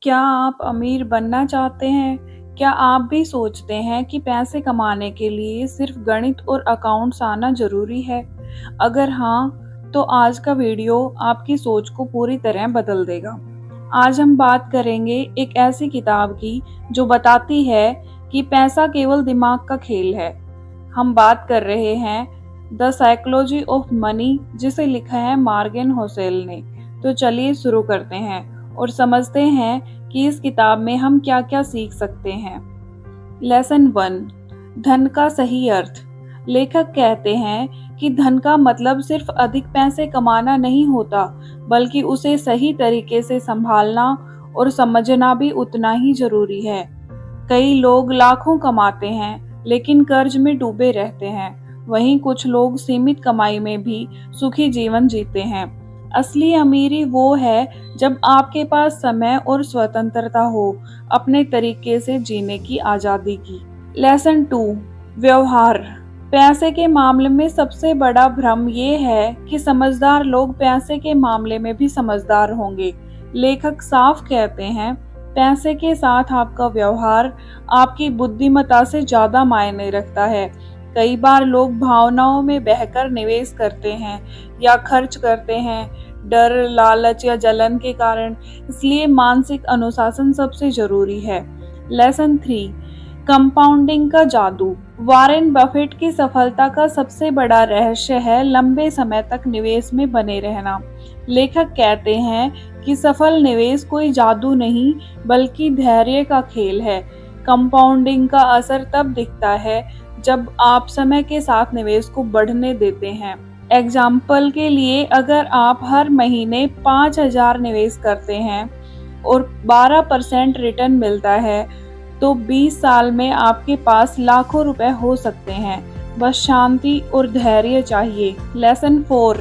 क्या आप अमीर बनना चाहते हैं? क्या आप भी सोचते हैं कि पैसे कमाने के लिए सिर्फ गणित और अकाउंट्स आना ज़रूरी है? अगर हाँ, तो आज का वीडियो आपकी सोच को पूरी तरह बदल देगा। आज हम बात करेंगे एक ऐसी किताब की जो बताती है कि पैसा केवल दिमाग का खेल है। हम बात कर रहे हैं द साइकोलॉजी ऑफ मनी, जिसे लिखा है मॉर्गन होसेल ने। तो चलिए शुरू करते हैं और समझते हैं कि इस किताब में हम क्या-क्या सीख सकते हैं। लेसन 1, धन का सही अर्थ। लेखक कहते हैं कि धन का मतलब सिर्फ अधिक पैसे कमाना नहीं होता, बल्कि उसे सही तरीके से संभालना और समझना भी उतना ही जरूरी है। कई लोग लाखों कमाते हैं लेकिन कर्ज में डूबे रहते हैं। वहीं कुछ लोग सीमित कमाई में भी सुखी जीवन जीते हैं। असली अमीरी वो है जब आपके पास समय और स्वतंत्रता हो अपने तरीके से जीने की आज़ादी की। लेसन 2, व्यवहार। पैसे के मामले में सबसे बड़ा भ्रम ये है कि समझदार लोग पैसे के मामले में भी समझदार होंगे। लेखक साफ कहते हैं, पैसे के साथ आपका व्यवहार आपकी बुद्धिमत्ता से ज़्यादा मायने रखता है। कई बार लोग भावनाओं में बहकर निवेश करते हैं या खर्च करते हैं, डर, लालच या जलन के कारण। इसलिए मानसिक अनुशासन सबसे जरूरी है। लेसन 3, कंपाउंडिंग का जादू। वॉरेन बफेट की सफलता का सबसे बड़ा रहस्य है लंबे समय तक निवेश में बने रहना। लेखक कहते हैं कि सफल निवेश कोई जादू नहीं, बल्कि धैर्य का खेल है। कंपाउंडिंग का असर तब दिखता है जब आप समय के साथ निवेश को बढ़ने देते हैं। एग्जाम्पल के लिए, अगर आप हर महीने 5,000 निवेश करते हैं और 12% रिटर्न मिलता है, तो 20 साल में आपके पास लाखों रुपए हो सकते हैं। बस शांति और धैर्य चाहिए। लेसन 4,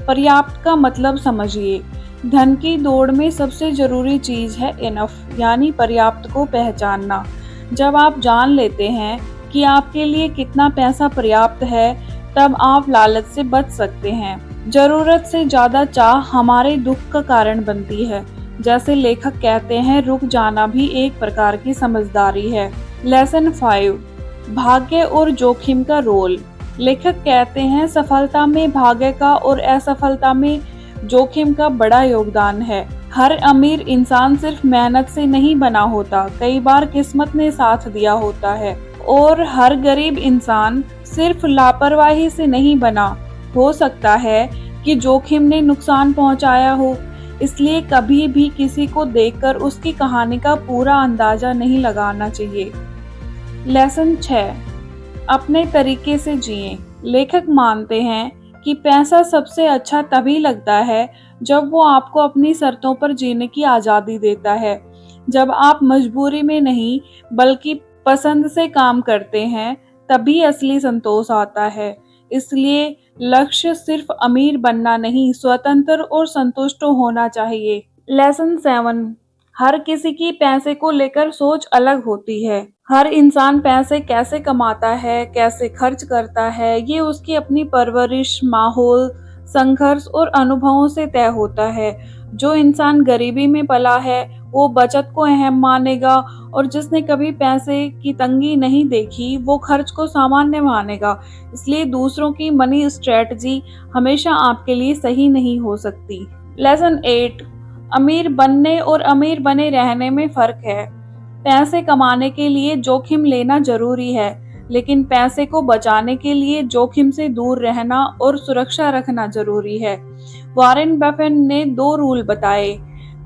पर्याप्त का मतलब समझिए। धन की दौड़ में सबसे जरूरी चीज है इनफ, यानी पर्याप्त को पहचानना। जब आप जान लेते हैं कि आपके लिए कितना पैसा पर्याप्त है, तब आप लालच से बच सकते हैं। जरूरत से ज्यादा चाह हमारे दुख का कारण बनती है। जैसे लेखक कहते हैं, रुक जाना भी एक प्रकार की समझदारी है। लेसन 5, भाग्य और जोखिम का रोल। लेखक कहते हैं, सफलता में भाग्य का और असफलता में जोखिम का बड़ा योगदान है। हर अमीर इंसान सिर्फ मेहनत से नहीं बना होता, कई बार किस्मत ने साथ दिया होता है। और हर गरीब इंसान सिर्फ लापरवाही से नहीं बना। हो सकता है कि जोखिम ने नुकसान पहुंचाया हो। इसलिए कभी भी किसी को देखकर उसकी कहानी का पूरा अंदाजा नहीं लगाना चाहिए। लेसन 6, अपने तरीके से जिएं। लेखक मानते हैं कि पैसा सबसे अच्छा तभी लगता है जब वो आपको अपनी शर्तों पर जीने की आज़ादी देता है। जब आप मजबूरी में नहीं, बल्कि पसंद से काम करते हैं, तभी असली संतोष आता है। इसलिए लक्ष्य सिर्फ अमीर बनना नहीं, स्वतंत्र और संतुष्ट होना चाहिए। लेसन 7, हर किसी की पैसे को लेकर सोच अलग होती है। हर इंसान पैसे कैसे कमाता है, कैसे खर्च करता है, ये उसकी अपनी परवरिश, माहौल, संघर्ष और अनुभवों से तय होता है। जो इंसान गरीबी में पला है, वो बचत को अहम मानेगा, और जिसने कभी पैसे की तंगी नहीं देखी, वो खर्च को सामान्य मानेगा। इसलिए दूसरों की मनी स्ट्रेटजी हमेशा आपके लिए सही नहीं हो सकती। लेसन 8, अमीर बनने और अमीर बने रहने में फर्क है। पैसे कमाने के लिए जोखिम लेना जरूरी है, लेकिन पैसे को बचाने के लिए जोखिम से दूर रहना और सुरक्षा रखना जरूरी है। वॉरेन बफेट ने 2 रूल बताए।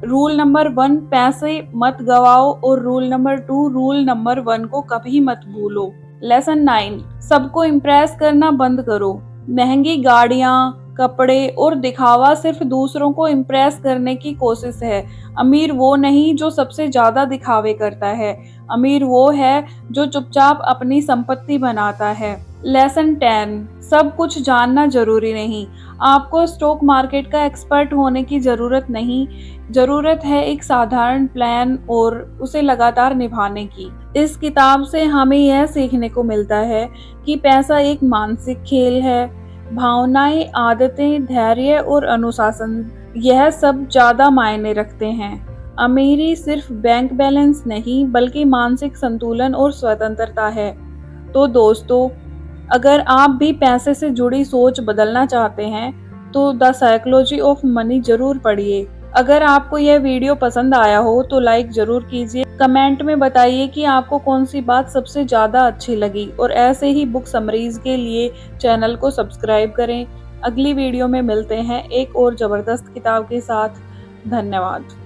रूल नंबर 1, पैसे मत गवाओ, और रूल नंबर 2, रूल नंबर 1 को कभी मत भूलो। लेसन 9, सबको इम्प्रेस करना बंद करो। महंगी गाड़ियां, कपड़े और दिखावा सिर्फ दूसरों को इम्प्रेस करने की कोशिश है। अमीर वो नहीं जो सबसे ज्यादा दिखावे करता है, अमीर वो है जो चुपचाप अपनी संपत्ति बनाता है। लेसन 10, सब कुछ जानना जरूरी नहीं। आपको स्टॉक मार्केट का एक्सपर्ट होने की जरूरत नहीं, जरूरत है एक साधारण प्लान और उसे लगातार निभाने की। इस किताब से हमें यह सीखने को मिलता है कि पैसा एक मानसिक खेल है। भावनाएं, आदतें, धैर्य और अनुशासन, यह सब ज्यादा मायने रखते हैं। अमीरी सिर्फ बैंक बैलेंस नहीं बल्कि मानसिक संतुलन और स्वतंत्रता है। तो दोस्तों, अगर आप भी पैसे से जुड़ी सोच बदलना चाहते हैं तो द साइकोलॉजी ऑफ मनी जरूर पढ़िए। अगर आपको यह वीडियो पसंद आया हो तो लाइक जरूर कीजिए। कमेंट में बताइए कि आपको कौन सी बात सबसे ज़्यादा अच्छी लगी और ऐसे ही बुक समरीज के लिए चैनल को सब्सक्राइब करें। अगली वीडियो में मिलते हैं एक और ज़बरदस्त किताब के साथ। धन्यवाद।